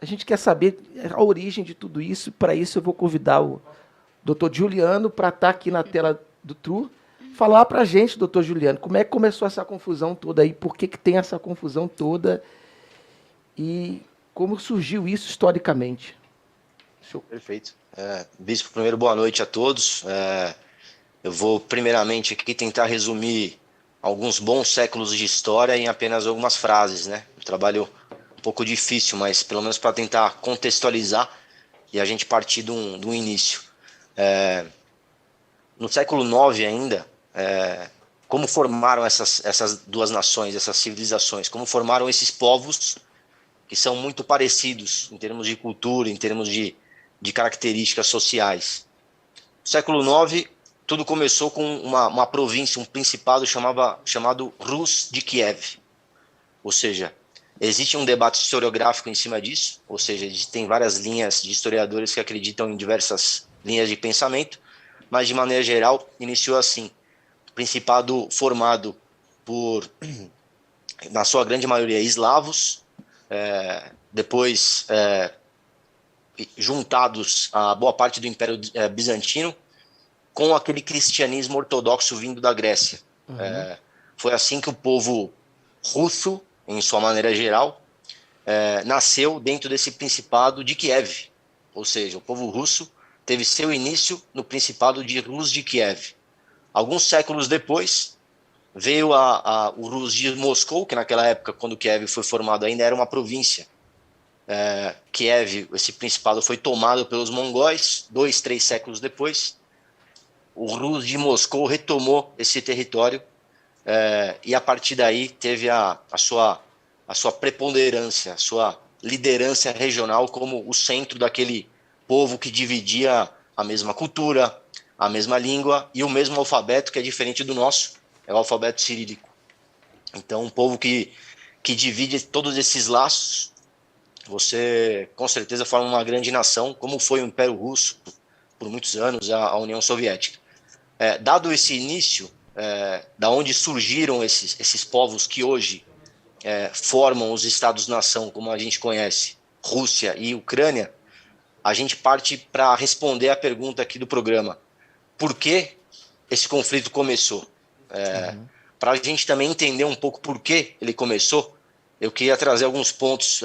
A gente quer saber a origem de tudo isso. Para isso, eu vou convidar o Dr. Juliano para estar aqui na tela do Tru, falar para a gente, doutor Juliano, como é que começou essa confusão toda aí, por que tem essa confusão toda e como surgiu isso historicamente. Show. Perfeito. Bispo, primeiro, boa noite a todos. Eu vou, primeiramente, aqui tentar resumir alguns bons séculos de história em apenas algumas frases, né? Um trabalho um pouco difícil, mas pelo menos para tentar contextualizar e a gente partir do início. No século IX ainda, como formaram essas duas nações, essas civilizações, como formaram esses povos que são muito parecidos em termos de cultura, em termos de características sociais. No século IX, tudo começou com uma província, um principado chamado Rus de Kiev. Ou seja, existe um debate historiográfico em cima disso, ou seja, tem várias linhas de historiadores que acreditam em diversas linhas de pensamento, mas de maneira geral iniciou assim. Principado formado por, na sua grande maioria, eslavos, depois juntados a boa parte do Império Bizantino, com aquele cristianismo ortodoxo vindo da Grécia. Uhum. Foi assim que o povo russo, em sua maneira geral, nasceu dentro desse principado de Kiev. Ou seja, o povo russo teve seu início no principado de Rus de Kiev. Alguns séculos depois, veio o Rus de Moscou, que naquela época, quando Kiev foi formado, ainda era uma província. Kiev, esse principado, foi tomado pelos mongóis. 2, 3 séculos depois, o Rus de Moscou retomou esse território e a partir daí teve a sua preponderância, a sua liderança regional como o centro daquele povo que dividia a mesma cultura, a mesma língua e o mesmo alfabeto, que é diferente do nosso, é o alfabeto cirílico. Então, um povo que divide todos esses laços, você com certeza forma uma grande nação, como foi o Império Russo por muitos anos, a União Soviética. Dado esse início, da onde surgiram esses povos que hoje formam os Estados-nação, como a gente conhece, Rússia e Ucrânia, a gente parte para responder a pergunta aqui do programa. Por que esse conflito começou? Para a gente também entender um pouco por que ele começou, eu queria trazer alguns pontos,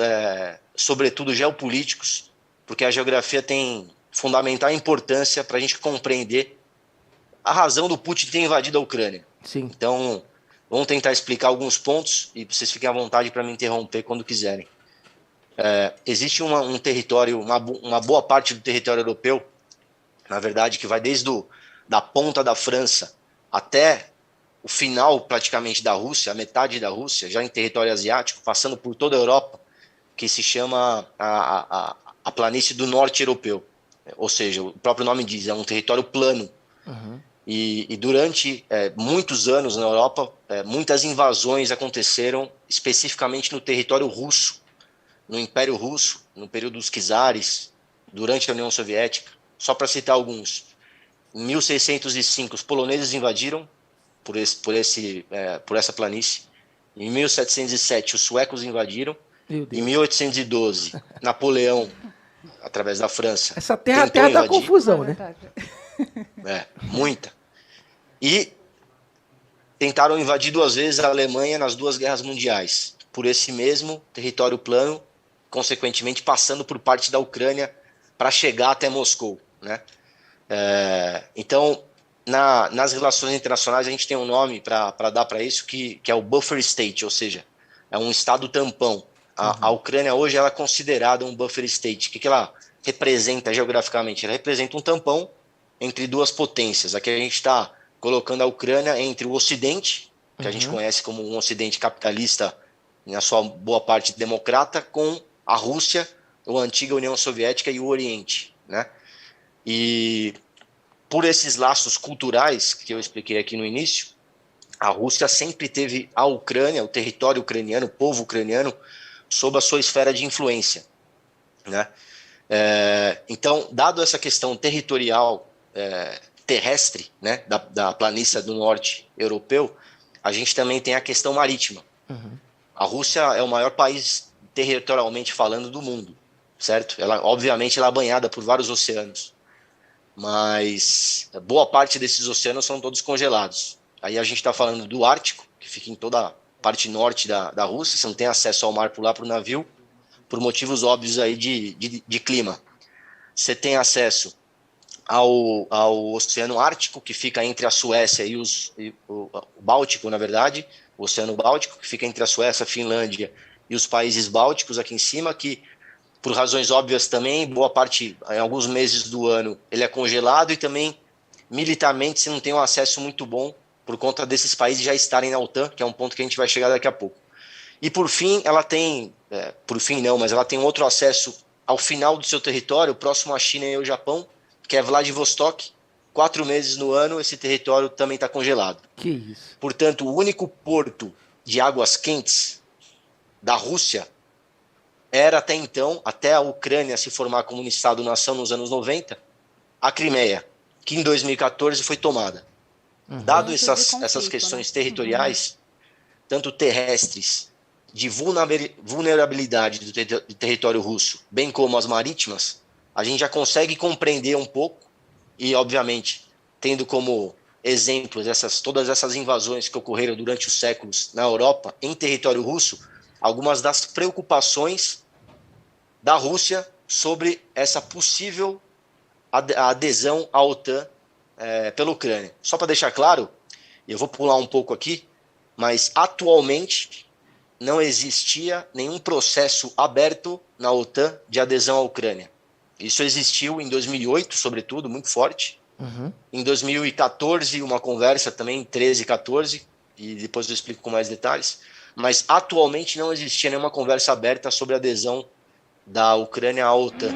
sobretudo geopolíticos, porque a geografia tem fundamental importância para a gente compreender a razão do Putin ter invadido a Ucrânia. Sim. Então, vamos tentar explicar alguns pontos e vocês fiquem à vontade para me interromper quando quiserem. Existe um território, uma boa parte do território europeu, na verdade, que vai desde da ponta da França até o final praticamente da Rússia, a metade da Rússia, já em território asiático, passando por toda a Europa, que se chama a planície do norte europeu. Ou seja, o próprio nome diz, é um território plano. Uhum. E durante muitos anos na Europa, muitas invasões aconteceram especificamente no território russo, no Império Russo, no período dos czares, durante a União Soviética. Só para citar alguns. Em 1605, os poloneses invadiram por essa planície. Em 1707, os suecos invadiram. Em 1812, Napoleão, através da França, essa terra da confusão, né? Muita. E tentaram invadir 2 vezes a Alemanha nas 2 guerras mundiais, por esse mesmo território plano, consequentemente passando por parte da Ucrânia para chegar até Moscou, né? Então, nas relações internacionais, a gente tem um nome para dar para isso, que é o buffer state, ou seja, é um estado tampão. A Ucrânia hoje ela é considerada um buffer state. O que ela representa geograficamente? Ela representa um tampão entre 2 potências. Aqui a gente está colocando a Ucrânia entre o Ocidente, que a gente conhece como um Ocidente capitalista, na sua boa parte democrata, com a Rússia, a antiga União Soviética e o Oriente, né? E por esses laços culturais que eu expliquei aqui no início, a Rússia sempre teve a Ucrânia, o território ucraniano, o povo ucraniano, sob a sua esfera de influência, né? Então, dado essa questão territorial terrestre, né, da planície do norte europeu, a gente também tem a questão marítima. A Rússia é o maior país territorialmente falando do mundo. certo? Obviamente, ela é banhada por vários oceanos, mas boa parte desses oceanos são todos congelados. Aí a gente está falando do Ártico, que fica em toda a parte norte da Rússia, você não tem acesso ao mar por lá para o navio, por motivos óbvios aí de clima. Você tem acesso ao Oceano Ártico, que fica entre a Suécia e o Báltico, na verdade, o Oceano Báltico, que fica entre a Suécia, a Finlândia e os países bálticos aqui em cima, que, por razões óbvias também, boa parte, em alguns meses do ano, ele é congelado e também, militarmente, você não tem um acesso muito bom por conta desses países já estarem na OTAN, que é um ponto que a gente vai chegar daqui a pouco. E, por fim, ela tem, por fim não, mas ela tem outro acesso ao final do seu território, próximo à China e ao Japão, que é Vladivostok. 4 meses no ano, esse território também está congelado. Que isso. Portanto, o único porto de águas quentes da Rússia era até então, até a Ucrânia se formar como um Estado-nação nos anos 90, a Crimeia, que em 2014 foi tomada. Dado essas questões territoriais, tanto terrestres, de vulnerabilidade do território russo, bem como as marítimas, a gente já consegue compreender um pouco e, obviamente, tendo como exemplos todas essas invasões que ocorreram durante os séculos na Europa, em território russo, algumas das preocupações da Rússia sobre essa possível adesão à OTAN pela Ucrânia. Só para deixar claro, eu vou pular um pouco aqui, mas atualmente não existia nenhum processo aberto na OTAN de adesão à Ucrânia. Isso existiu em 2008, sobretudo, muito forte. Em 2014, uma conversa também, 13 e 14, e depois eu explico com mais detalhes. Mas atualmente não existia nenhuma conversa aberta sobre a adesão da Ucrânia à OTAN.